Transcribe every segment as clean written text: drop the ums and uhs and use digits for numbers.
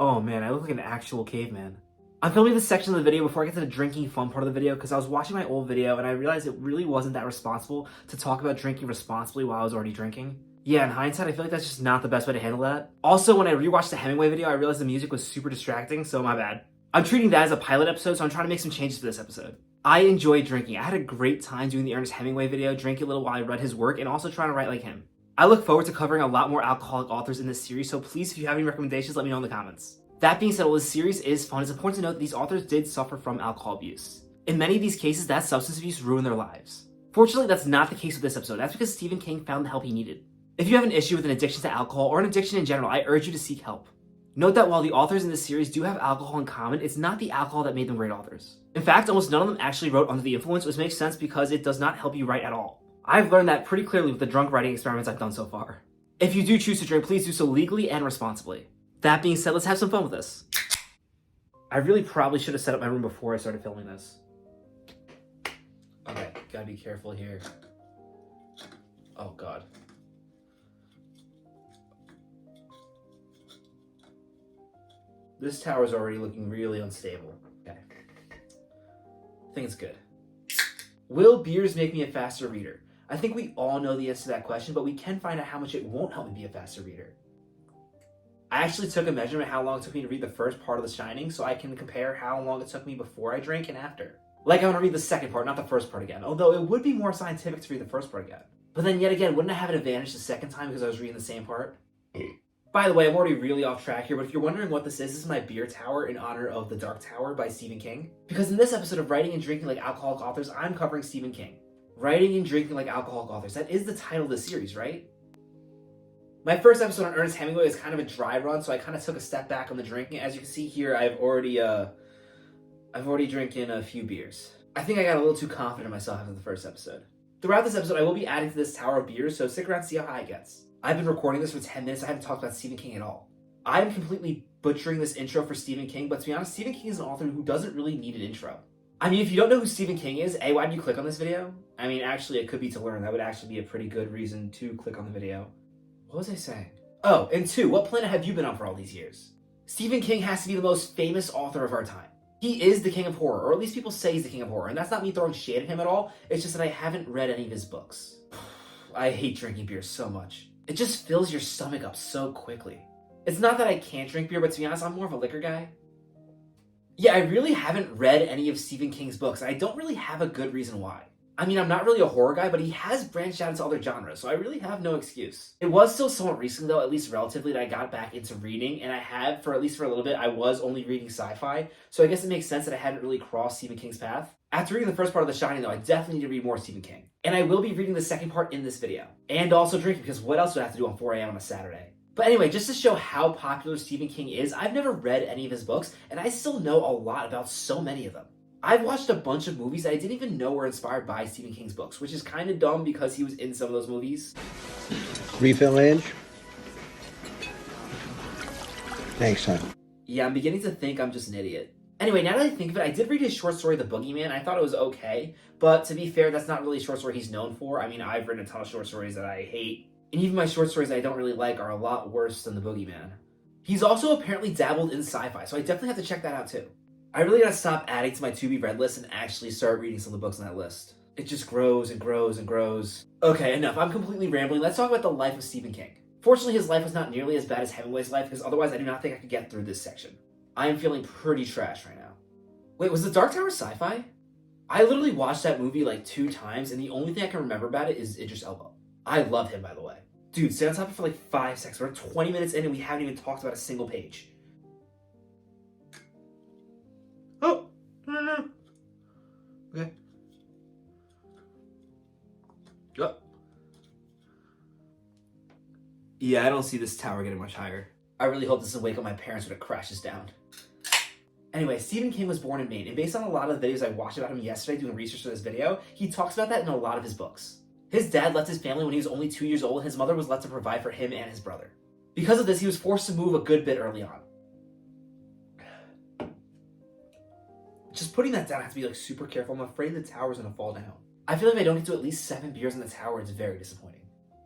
Oh man, I look like an actual caveman. I'm filming this section of the video before I get to the drinking fun part of the video because I was watching my old video and I realized it really wasn't that responsible to talk about drinking responsibly while I was already drinking. Yeah, in hindsight, I feel like that's just not the best way to handle that. Also, when I rewatched the Hemingway video, I realized the music was super distracting, so my bad. I'm treating that as a pilot episode, so I'm trying to make some changes for this episode. I enjoy drinking. I had a great time doing the Ernest Hemingway video, drinking a little while I read his work, and also trying to write like him. I look forward to covering a lot more alcoholic authors in this series, so please, if you have any recommendations, let me know in the comments. That being said, while this series is fun, it's important to note that these authors did suffer from alcohol abuse. In many of these cases, that substance abuse ruined their lives. Fortunately, that's not the case with this episode. That's because Stephen King found the help he needed. If you have an issue with an addiction to alcohol or an addiction in general, I urge you to seek help. Note that while the authors in this series do have alcohol in common, it's not the alcohol that made them great authors. In fact, almost none of them actually wrote under the influence, which makes sense because it does not help you write at all. I've learned that pretty clearly with the drunk writing experiments I've done so far. If you do choose to drink, please do so legally and responsibly. That being said, let's have some fun with this. I really probably should have set up my room before I started filming this. Okay, gotta be careful here. Oh god. This tower is already looking really unstable. Okay. I think it's good. Will beers make me a faster reader? I think we all know the answer to that question, but we can find out how much it won't help me be a faster reader. I actually took a measurement how long it took me to read the first part of The Shining, so I can compare how long it took me before I drank and after. Like I want to read the second part, not the first part again, although it would be more scientific to read the first part again. But then yet again, wouldn't I have an advantage the second time because I was reading the same part? By the way, I'm already really off track here, but if you're wondering what this is my beer tower in honor of The Dark Tower by Stephen King. Because in this episode of Writing and Drinking Like Alcoholic Authors, I'm covering Stephen King. Writing and Drinking Like Alcoholic Authors, that is the title of the series, right? My first episode on Ernest Hemingway is kind of a dry run, so I kind of took a step back on the drinking. As you can see here, I've already drinking a few beers. I think I got a little too confident in myself after the first episode. Throughout this episode, I will be adding to this tower of beers, so stick around to see how high it gets. I've been recording this for 10 minutes, I haven't talked about Stephen King at all. I'm completely butchering this intro for Stephen King, but to be honest, Stephen King is an author who doesn't really need an intro. I mean, if you don't know who Stephen King is, A, why did you click on this video? I mean, actually, it could be to learn. That would actually be a pretty good reason to click on the video. What was I saying? Oh, and 2, what planet have you been on for all these years? Stephen King has to be the most famous author of our time. He is the king of horror, or at least people say he's the king of horror, and that's not me throwing shade at him at all, it's just that I haven't read any of his books. I hate drinking beer so much. It just fills your stomach up so quickly. It's not that I can't drink beer, but to be honest, I'm more of a liquor guy. Yeah, I really haven't read any of Stephen King's books, and I don't really have a good reason why. I mean, I'm not really a horror guy, but he has branched out into other genres, so I really have no excuse. It was still somewhat recently, though, at least relatively, that I got back into reading, and I have, at least for a little bit, I was only reading sci-fi, so I guess it makes sense that I hadn't really crossed Stephen King's path. After reading the first part of The Shining, though, I definitely need to read more Stephen King. And I will be reading the second part in this video. And also drinking, because what else do I have to do on 4 a.m. on a Saturday? But anyway, just to show how popular Stephen King is, I've never read any of his books, and I still know a lot about so many of them. I've watched a bunch of movies that I didn't even know were inspired by Stephen King's books, which is kind of dumb because he was in some of those movies. Refill, Ange? Thanks, son. Yeah, I'm beginning to think I'm just an idiot. Anyway, now that I think of it, I did read his short story, The Boogeyman. I thought it was okay, but to be fair, that's not really a short story he's known for. I mean, I've written a ton of short stories that I hate, and even my short stories that I don't really like are a lot worse than The Boogeyman. He's also apparently dabbled in sci-fi, so I definitely have to check that out too. I really gotta stop adding to my to-be-read list and actually start reading some of the books on that list. It just grows and grows and grows. Okay, enough. I'm completely rambling. Let's talk about the life of Stephen King. Fortunately, his life was not nearly as bad as Hemingway's life, because otherwise I do not think I could get through this section. I am feeling pretty trash right now. Wait, was The Dark Tower sci-fi? I literally watched that movie like 2 times, and the only thing I can remember about it is Idris Elba. I love him, by the way. Dude, stay on topic for like 5 seconds. We're 20 minutes in and we haven't even talked about a single page. Oh! No. Okay. Oh. Yeah, I don't see this tower getting much higher. I really hope this doesn't wake up my parents when it crashes down. Anyway, Stephen King was born in Maine, and based on a lot of the videos I watched about him yesterday doing research for this video, he talks about that in a lot of his books. His dad left his family when he was only 2 years old, and his mother was left to provide for him and his brother. Because of this, he was forced to move a good bit early on. Just putting that down, I have to be like super careful. I'm afraid the tower's gonna fall down. I feel like if I don't get to at least 7 beers in the tower, it's very disappointing.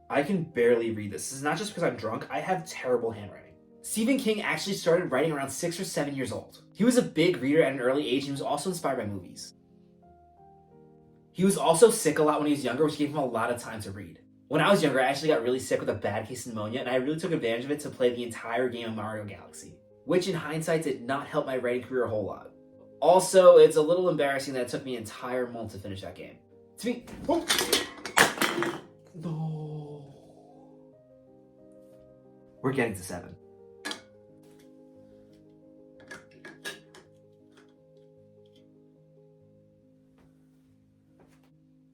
I can barely read this. This is not just because I'm drunk, I have terrible handwriting. Stephen King actually started writing around 6 or 7 years old. He was a big reader at an early age and he was also inspired by movies. He was also sick a lot when he was younger, which gave him a lot of time to read. When I was younger, I actually got really sick with a bad case of pneumonia, and I really took advantage of it to play the entire game of Mario Galaxy, which in hindsight did not help my writing career a whole lot. Also, it's a little embarrassing that it took me an entire month to finish that game. To be... Oh. No. We're getting to 7.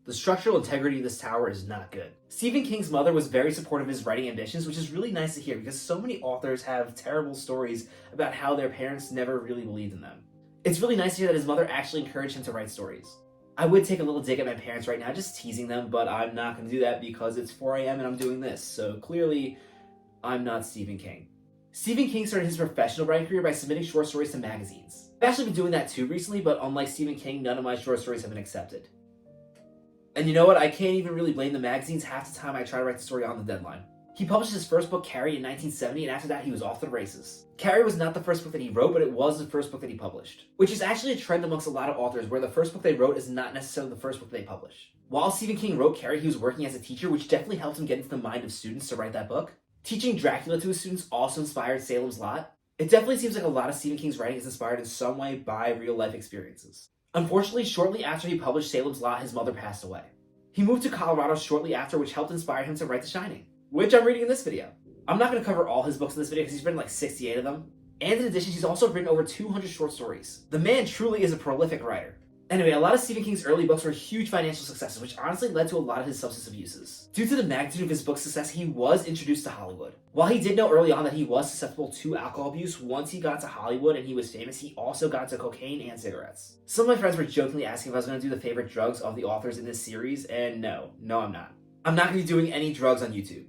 The structural integrity of this tower is not good. Stephen King's mother was very supportive of his writing ambitions, which is really nice to hear because so many authors have terrible stories about how their parents never really believed in them. It's really nice to hear that his mother actually encouraged him to write stories. I would take a little dig at my parents right now, just teasing them, but I'm not going to do that because it's 4 a.m. and I'm doing this, so clearly I'm not Stephen King. Stephen King started his professional writing career by submitting short stories to magazines. I've actually been doing that too recently, but unlike Stephen King, none of my short stories have been accepted. And you know what? I can't even really blame the magazines. Half the time I try to write the story on the deadline. He published his first book, Carrie, in 1970, and after that he was off to the races. Carrie was not the first book that he wrote, but it was the first book that he published. Which is actually a trend amongst a lot of authors, where the first book they wrote is not necessarily the first book they publish. While Stephen King wrote Carrie, he was working as a teacher, which definitely helped him get into the mind of students to write that book. Teaching Dracula to his students also inspired Salem's Lot. It definitely seems like a lot of Stephen King's writing is inspired in some way by real-life experiences. Unfortunately, shortly after he published Salem's Lot, his mother passed away. He moved to Colorado shortly after, which helped inspire him to write The Shining, which I'm reading in this video. I'm not going to cover all his books in this video because he's written like 68 of them. And in addition, he's also written over 200 short stories. The man truly is a prolific writer. Anyway, a lot of Stephen King's early books were huge financial successes, which honestly led to a lot of his substance abuses. Due to the magnitude of his book's success, he was introduced to Hollywood. While he did know early on that he was susceptible to alcohol abuse, once he got to Hollywood and he was famous, he also got into cocaine and cigarettes. Some of my friends were jokingly asking if I was going to do the favorite drugs of the authors in this series, and no, I'm not. I'm not going to be doing any drugs on YouTube.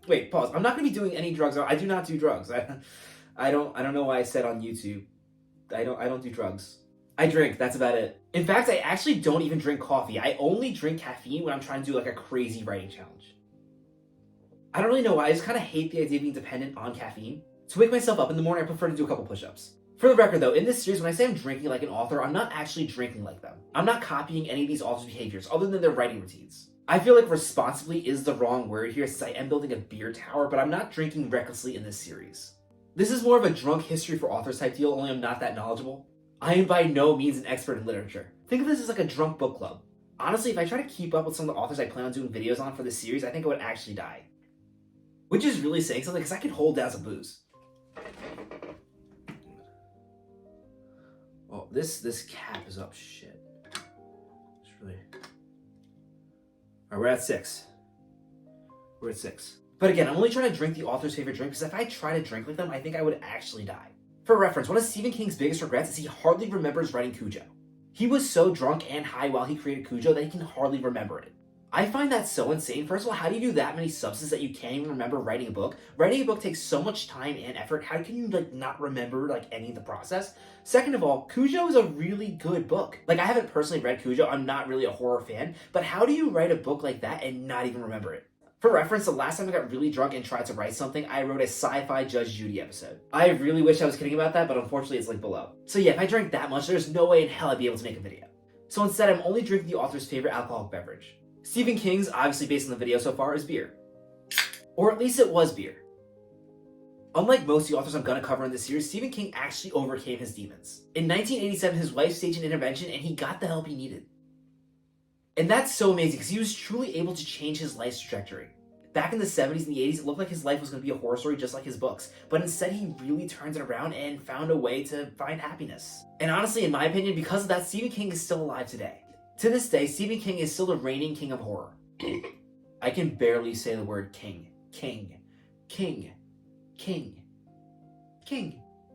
Wait, pause. I'm not going to be doing any drugs. I do not do drugs. I don't know why I said on YouTube. I don't do drugs. I drink, that's about it. In fact, I actually don't even drink coffee. I only drink caffeine when I'm trying to do like a crazy writing challenge. I don't really know why, I just kind of hate the idea of being dependent on caffeine. To wake myself up in the morning, I prefer to do a couple push-ups. For the record though, in this series, when I say I'm drinking like an author, I'm not actually drinking like them. I'm not copying any of these authors' behaviors, other than their writing routines. I feel like responsibly is the wrong word here since I am building a beer tower, but I'm not drinking recklessly in this series. This is more of a drunk history for authors type deal, only I'm not that knowledgeable. I am by no means an expert in literature. Think of this as like a drunk book club. Honestly, if I try to keep up with some of the authors I plan on doing videos on for this series, I think I would actually die. Which is really saying something because I could hold down some booze. Oh, this cap is up shit. It's really... Alright, we're at 6. We're at 6. But again, I'm only trying to drink the author's favorite drink because if I try to drink like them, I think I would actually die. For reference, one of Stephen King's biggest regrets is he hardly remembers writing Cujo. He was so drunk and high while he created Cujo that he can hardly remember it. I find that so insane. First of all, how do you do that many substances that you can't even remember writing a book? Writing a book takes so much time and effort. How can you not remember any of the process? Second of all, Cujo is a really good book. I haven't personally read Cujo. I'm not really a horror fan, but how do you write a book like that and not even remember it? For reference, the last time I got really drunk and tried to write something, I wrote a sci-fi Judge Judy episode. I really wish I was kidding about that, but unfortunately it's linked below. So yeah, if I drank that much, there's no way in hell I'd be able to make a video. So instead, I'm only drinking the author's favorite alcoholic beverage. Stephen King's, obviously based on the video so far, is beer. Or at least it was beer. Unlike most of the authors I'm going to cover in this series, Stephen King actually overcame his demons. In 1987, his wife staged an intervention and he got the help he needed. And that's so amazing because he was truly able to change his life's trajectory. Back in the 70s and the 80s, it looked like his life was going to be a horror story just like his books. But instead, he really turned it around and found a way to find happiness. And honestly, in my opinion, because of that, Stephen King is still alive today. To this day, Stephen King is still the reigning king of horror. I can barely say the word king. King.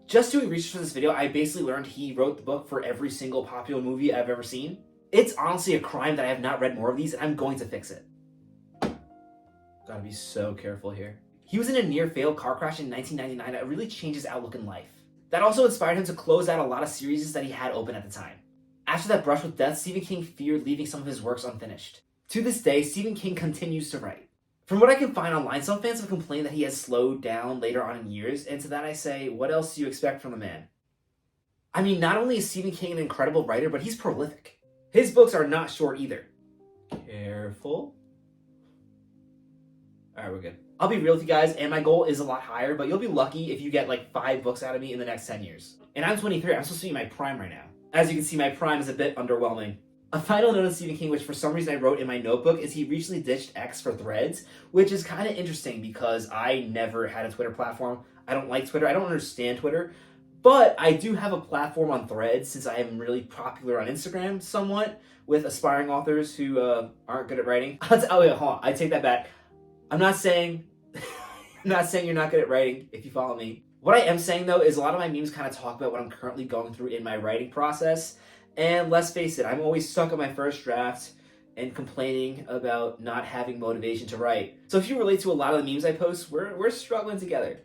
Just doing research for this video, I basically learned he wrote the book for every single popular movie I've ever seen. It's honestly a crime that I have not read more of these, and I'm going to fix it. Gotta be so careful here. He was in a near-fatal car crash in 1999 that really changed his outlook in life. That also inspired him to close out a lot of series that he had open at the time. After that brush with death, Stephen King feared leaving some of his works unfinished. To this day, Stephen King continues to write. From what I can find online, some fans have complained that he has slowed down later on in years, and to that I say, what else do you expect from the man? I mean, not only is Stephen King an incredible writer, but he's prolific. His books are not short either. Careful. Alright, we're good. I'll be real with you guys, and my goal is a lot higher, but you'll be lucky if you get like 5 books out of me in the next 10 years. And I'm 23, I'm supposed to be in my prime right now. As you can see, my prime is a bit underwhelming. A final note on Stephen King, which for some reason I wrote in my notebook, is he recently ditched X for Threads, which is kind of interesting because I never had a Twitter platform. I don't like Twitter, I don't understand Twitter, but I do have a platform on Threads since I am really popular on Instagram somewhat with aspiring authors who aren't good at writing. Oh wait, hold on, I take that back. I'm not saying you're not good at writing if you follow me. What I am saying though is a lot of my memes kind of talk about what I'm currently going through in my writing process. And let's face it, I'm always stuck on my first draft and complaining about not having motivation to write. So if you relate to a lot of the memes I post, we're struggling together.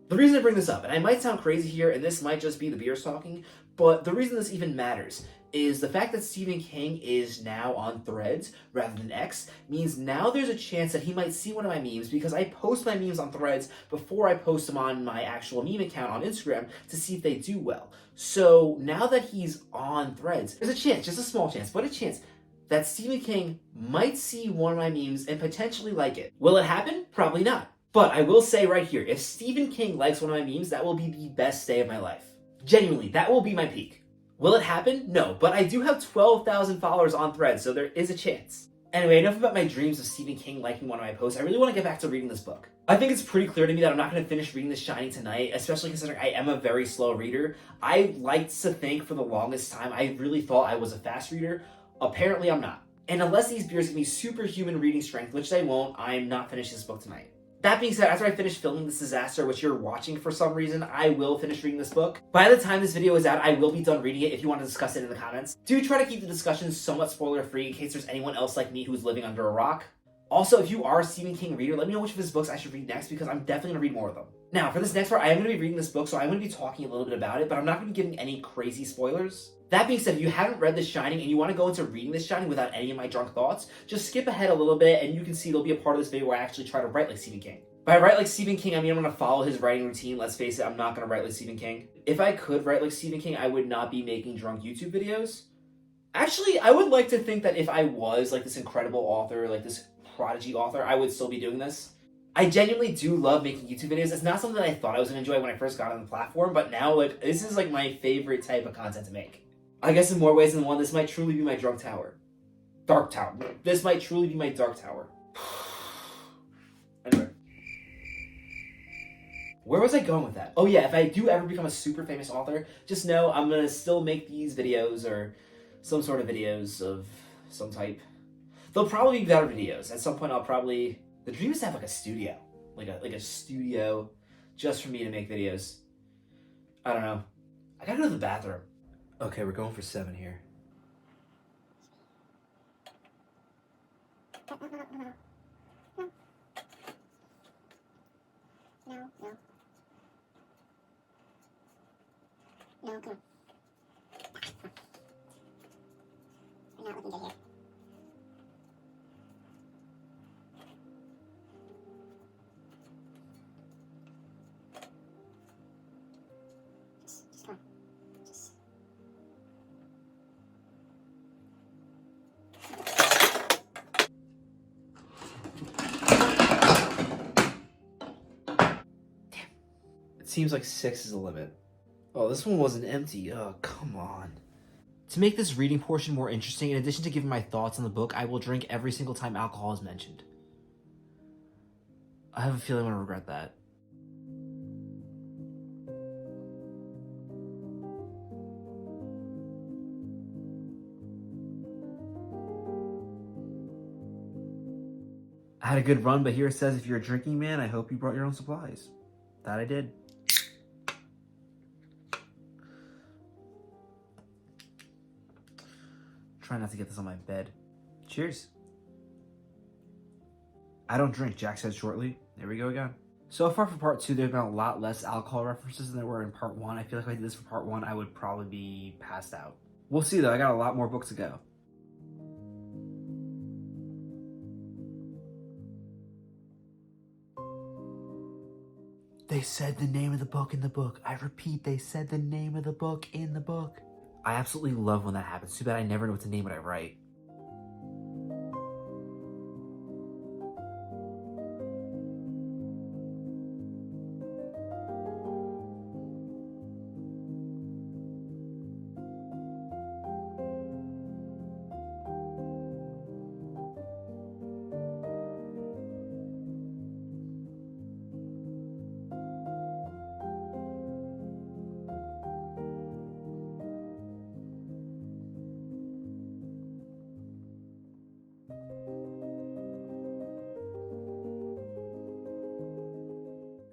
The reason I bring this up, and I might sound crazy here, and this might just be the beers talking, but the reason this even matters is the fact that Stephen King is now on Threads rather than X means now there's a chance that he might see one of my memes because I post my memes on Threads before I post them on my actual meme account on Instagram to see if they do well. So now that he's on Threads, there's a chance, just a small chance, but a chance that Stephen King might see one of my memes and potentially like it. Will it happen? Probably not. But I will say right here, if Stephen King likes one of my memes, that will be the best day of my life. Genuinely, that will be my peak. Will it happen? No, but I do have 12,000 followers on Threads, so there is a chance. Anyway, enough about my dreams of Stephen King liking one of my posts. I really want to get back to reading this book. I think it's pretty clear to me that I'm not going to finish reading The Shining tonight, especially considering I am a very slow reader. I liked to think for the longest time I really thought I was a fast reader. Apparently I'm not. And unless these beers give me superhuman reading strength, which they won't, I'm not finishing this book tonight. That being said, after I finish filming this disaster, which you're watching for some reason, I will finish reading this book. By the time this video is out, I will be done reading it if you want to discuss it in the comments. Do try to keep the discussion somewhat spoiler-free in case there's anyone else like me who's living under a rock. Also, if you are a Stephen King reader, let me know which of his books I should read next because I'm definitely going to read more of them. Now, for this next part, I am going to be reading this book, so I'm going to be talking a little bit about it, but I'm not going to be giving any crazy spoilers. That being said, if you haven't read The Shining and you want to go into reading The Shining without any of my drunk thoughts, just skip ahead a little bit and you can see there'll be a part of this video where I actually try to write like Stephen King. By write like Stephen King, I mean I'm going to follow his writing routine. Let's face it, I'm not going to write like Stephen King. If I could write like Stephen King, I would not be making drunk YouTube videos. Actually, I would like to think that if I was like this incredible author, like this prodigy author, I would still be doing this. I genuinely do love making YouTube videos. It's not something that I thought I was going to enjoy when I first got on the platform, but now like this is like my favorite type of content to make. I guess in more ways than one, this might truly be my drunk tower. Dark tower. This might truly be my dark tower. Anyway. Where was I going with that? Oh yeah, if I do ever become a super famous author, just know I'm going to still make these videos or some sort of videos of some type. They'll probably be better videos. At some point I'll probably... The dream is to have like a studio. Like a studio just for me to make videos. I don't know. I gotta go to the bathroom. Okay, we're going for 7 here. No, come on. I'm not looking good here. Just come on. Just... It seems like 6 is the limit. Oh, this one wasn't empty. Oh, come on. To make this reading portion more interesting, in addition to giving my thoughts on the book, I will drink every single time alcohol is mentioned. I have a feeling I'm gonna regret that. I had a good run, but here it says if you're a drinking man, I hope you brought your own supplies. That I did. Try not to get this on my bed. Cheers. I don't drink, Jack said shortly. There we go again. So far for part 2, there's been a lot less alcohol references than there were in part 1. I feel like if I did this for part 1, I would probably be passed out. We'll see though, I got a lot more books to go. They said the name of the book in the book. I repeat, they said the name of the book in the book. I absolutely love when that happens. Too bad I never know what to name what I write.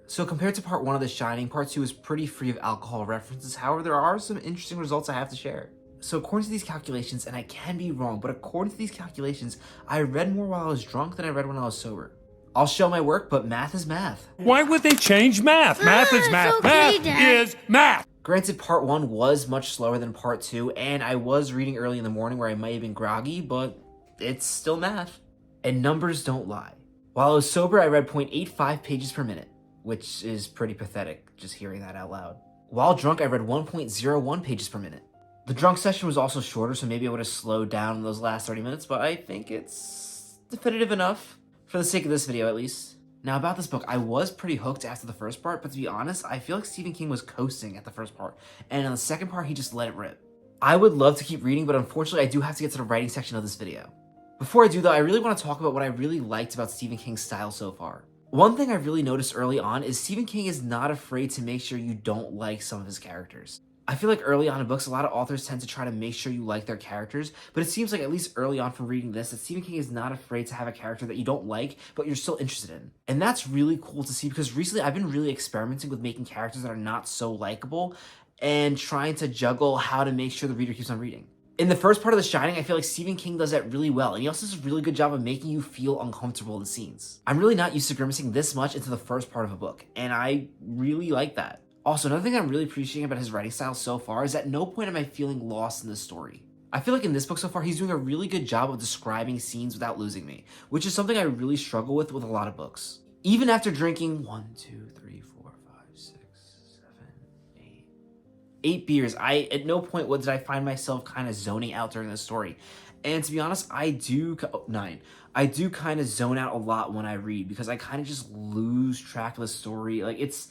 So compared to part 1 of The Shining, part 2 is pretty free of alcohol references. However, there are some interesting results I have to share. So according to these calculations, and I can be wrong, but according to these calculations, I read more while I was drunk than I read when I was sober. I'll show my work, but math is math. Why would they change math? Math is math. okay, Math Dad. is math. Granted, part 1 was much slower than part 2, and I was reading early in the morning where I might have been groggy, but it's still math. And numbers don't lie. While I was sober, I read 0.85 pages per minute, which is pretty pathetic, just hearing that out loud. While drunk, I read 1.01 pages per minute. The drunk session was also shorter, so maybe I would have slowed down in those last 30 minutes, but I think it's definitive enough, for the sake of this video at least. Now about this book, I was pretty hooked after the first part, but to be honest, I feel like Stephen King was coasting at the first part, and in the second part, he just let it rip. I would love to keep reading, but unfortunately, I do have to get to the writing section of this video. Before I do though, I really want to talk about what I really liked about Stephen King's style so far. One thing I really noticed early on is Stephen King is not afraid to make sure you don't like some of his characters. I feel like early on in books, a lot of authors tend to try to make sure you like their characters, but it seems like at least early on from reading this, that Stephen King is not afraid to have a character that you don't like, but you're still interested in. And that's really cool to see because recently I've been really experimenting with making characters that are not so likable and trying to juggle how to make sure the reader keeps on reading. In the first part of The Shining, I feel like Stephen King does that really well, and he also does a really good job of making you feel uncomfortable in scenes. I'm really not used to grimacing this much into the first part of a book, and I really like that. Also, another thing I'm really appreciating about his writing style so far is at no point am I feeling lost in the story. I feel like in this book so far, he's doing a really good job of describing scenes without losing me, which is something I really struggle with a lot of books. Even after drinking 8 beers, at no point did I find myself kind of zoning out during this story. And to be honest, 9. I do kind of zone out a lot when I read because I kind of just lose track of the story. Like it's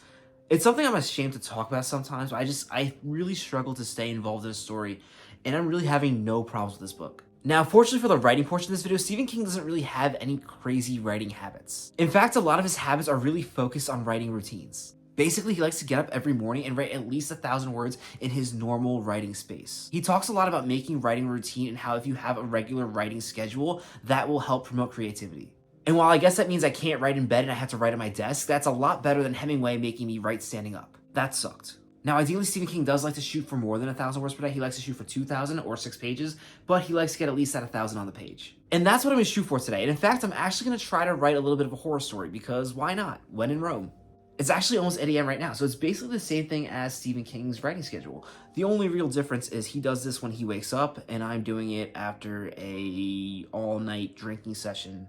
something I'm ashamed to talk about sometimes, but I really struggle to stay involved in a story, and I'm really having no problems with this book. Now, fortunately for the writing portion of this video, Stephen King doesn't really have any crazy writing habits. In fact, a lot of his habits are really focused on writing routines. Basically, he likes to get up every morning and write at least 1,000 words in his normal writing space. He talks a lot about making writing a routine and how if you have a regular writing schedule, that will help promote creativity. And while I guess that means I can't write in bed and I have to write at my desk, that's a lot better than Hemingway making me write standing up. That sucked. Now, ideally, Stephen King does like to shoot for more than 1,000 words per day. He likes to shoot for 2,000 or 6 pages, but he likes to get at least that 1,000 on the page. And that's what I'm gonna shoot for today. And in fact, I'm actually gonna try to write a little bit of a horror story because why not? When in Rome. It's actually almost 8 a.m. right now, so it's basically the same thing as Stephen King's writing schedule. The only real difference is he does this when he wakes up, and I'm doing it after a all-night drinking session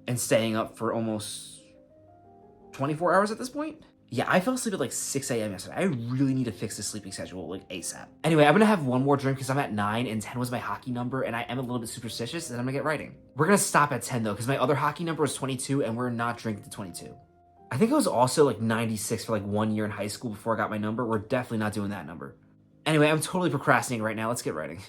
and staying up for almost 24 hours at this point. Yeah, I fell asleep at like 6 a.m. yesterday. I really need to fix this sleeping schedule like ASAP. Anyway, I'm gonna have one more drink because I'm at 9 and 10 was my hockey number and I am a little bit superstitious and I'm gonna get writing. We're gonna stop at 10 though because my other hockey number was 22 and we're not drinking to 22. I think I was also like 96 for like 1 year in high school before I got my number. We're definitely not doing that number. Anyway, I'm totally procrastinating right now. Let's get writing.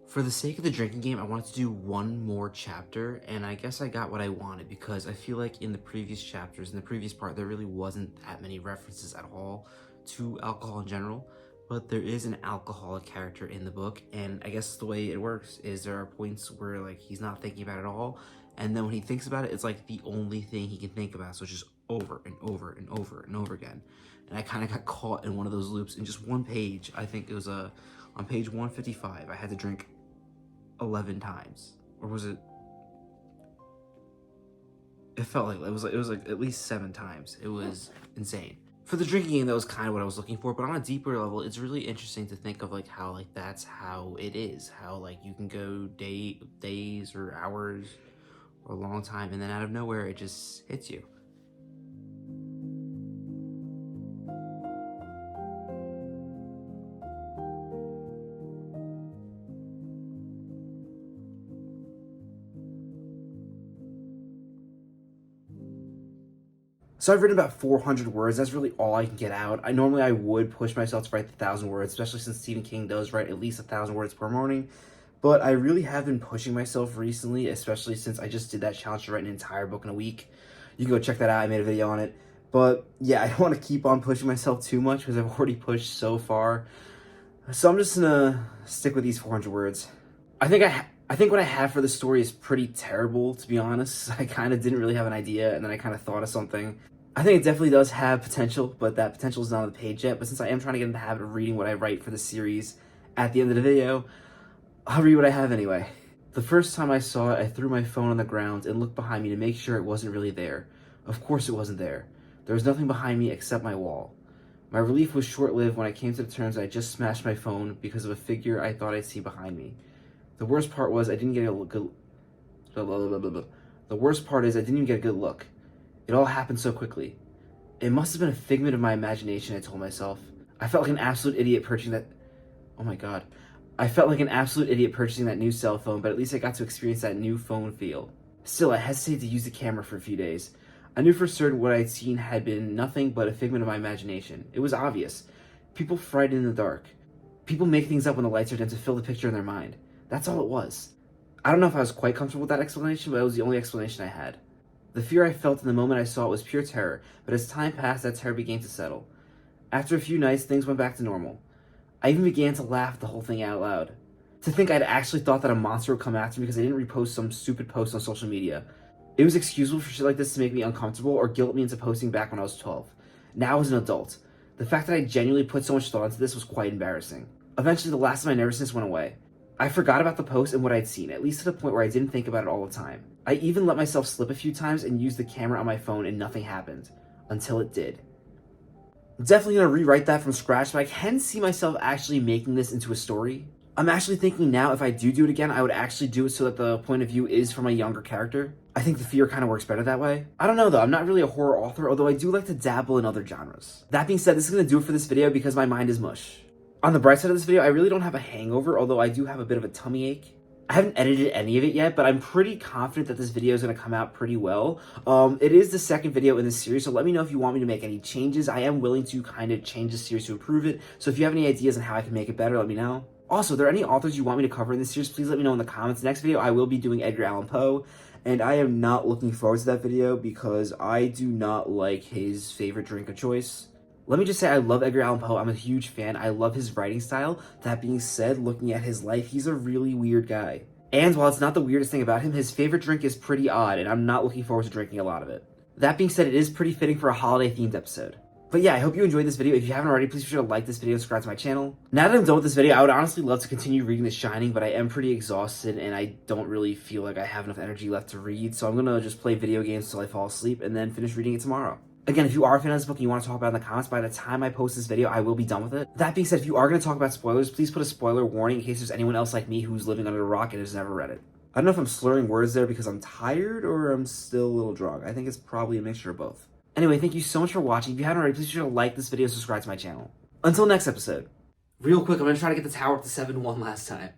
For the sake of the drinking game, I wanted to do one more chapter, and I guess I got what I wanted because I feel like in the previous chapters, in the previous part, there really wasn't that many references at all to alcohol in general, but there is an alcoholic character in the book, and I guess the way it works is there are points where like he's not thinking about it at all, and then when he thinks about it, it's like the only thing he can think about, so it's just over and over and over and over again. And I kind of got caught in one of those loops in just one page. I think it was on page 155, I had to drink 11 times, or was it? It felt like it was like at least 7 times. It was insane. For the drinking game, that was kind of what I was looking for, but on a deeper level, it's really interesting to think of like how like that's how it is, how like you can go days or hours or a long time, and then out of nowhere it just hits you. So I've written about 400 words. That's really all I can get out. I would push myself to write 1,000 words, especially since Stephen King does write at least 1,000 words per morning. But I really have been pushing myself recently, especially since I just did that challenge to write an entire book in a week. You can go check that out. I made a video on it. But yeah, I don't want to keep on pushing myself too much because I've already pushed so far. So I'm just gonna stick with these 400 words. I think what I have for the story is pretty terrible, to be honest. I kind of didn't really have an idea, and then I kind of thought of something. I think it definitely does have potential, but that potential is not on the page yet. But since I am trying to get in the habit of reading what I write for the series at the end of the video, I'll read what I have anyway. The first time I saw it, I threw my phone on the ground and looked behind me to make sure it wasn't really there. Of course it wasn't there. There was nothing behind me except my wall. My relief was short-lived when I came to the terms that I just smashed my phone because of a figure I thought I'd see behind me. The worst part was I didn't get a good... The worst part is I didn't even get a good look. It all happened so quickly. It must have been a figment of my imagination, I told myself. I felt like an absolute idiot purchasing that... Oh my god. I felt like an absolute idiot purchasing that new cell phone, but at least I got to experience that new phone feel. Still, I hesitated to use the camera for a few days. I knew for certain what I'd seen had been nothing but a figment of my imagination. It was obvious. People frightened in the dark. People make things up when the lights are dim to fill the picture in their mind. That's all it was. I don't know if I was quite comfortable with that explanation, but it was the only explanation I had. The fear I felt in the moment I saw it was pure terror, but as time passed, that terror began to settle. After a few nights, things went back to normal. I even began to laugh at the whole thing out loud. To think I'd actually thought that a monster would come after me because I didn't repost some stupid post on social media. It was excusable for shit like this to make me uncomfortable or guilt me into posting back when I was 12. Now as an adult, the fact that I genuinely put so much thought into this was quite embarrassing. Eventually, the last of my nervousness went away. I forgot about the post and what I'd seen, at least to the point where I didn't think about it all the time. I even let myself slip a few times and used the camera on my phone and nothing happened. Until it did. I'm definitely going to rewrite that from scratch, but I can see myself actually making this into a story. I'm actually thinking now if I do it again, I would actually do it so that the point of view is from a younger character. I think the fear kind of works better that way. I don't know though, I'm not really a horror author, although I do like to dabble in other genres. That being said, this is going to do it for this video because my mind is mush. On the bright side of this video, I really don't have a hangover, although I do have a bit of a tummy ache. I haven't edited any of it yet, but I'm pretty confident that this video is going to come out pretty well. It is the second video in this series, so let me know if you want me to make any changes. I am willing to kind of change the series to improve it, so if you have any ideas on how I can make it better, let me know. Also, if there are any authors you want me to cover in this series, please let me know in the comments. Next video, I will be doing Edgar Allan Poe, and I am not looking forward to that video because I do not like his favorite drink of choice. Let me just say I love Edgar Allan Poe. I'm a huge fan. I love his writing style. That being said, looking at his life, he's a really weird guy. And while it's not the weirdest thing about him, his favorite drink is pretty odd, and I'm not looking forward to drinking a lot of it. That being said, it is pretty fitting for a holiday-themed episode. But yeah, I hope you enjoyed this video. If you haven't already, please be sure to like this video and subscribe to my channel. Now that I'm done with this video, I would honestly love to continue reading The Shining, but I am pretty exhausted, and I don't really feel like I have enough energy left to read, so I'm gonna just play video games until I fall asleep, and then finish reading it tomorrow. Again, if you are a fan of this book and you want to talk about it in the comments, by the time I post this video, I will be done with it. That being said, if you are going to talk about spoilers, please put a spoiler warning in case there's anyone else like me who's living under a rock and has never read it. I don't know if I'm slurring words there because I'm tired or I'm still a little drunk. I think it's probably a mixture of both. Anyway, thank you so much for watching. If you haven't already, please be sure to like this video and subscribe to my channel. Until next episode. Real quick, I'm going to try to get the tower up to 7 one last time.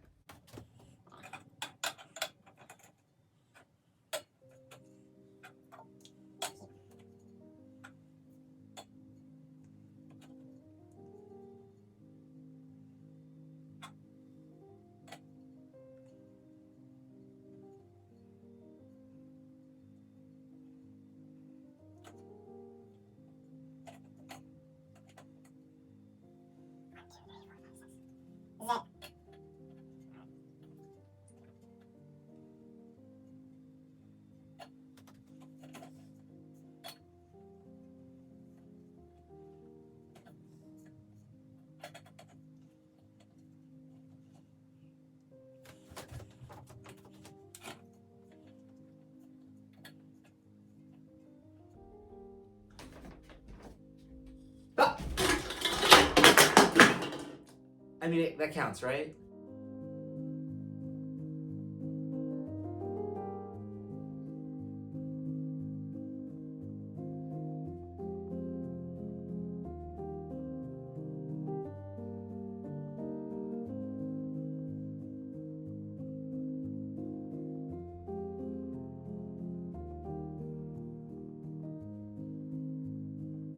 Is it? I mean, that counts, right?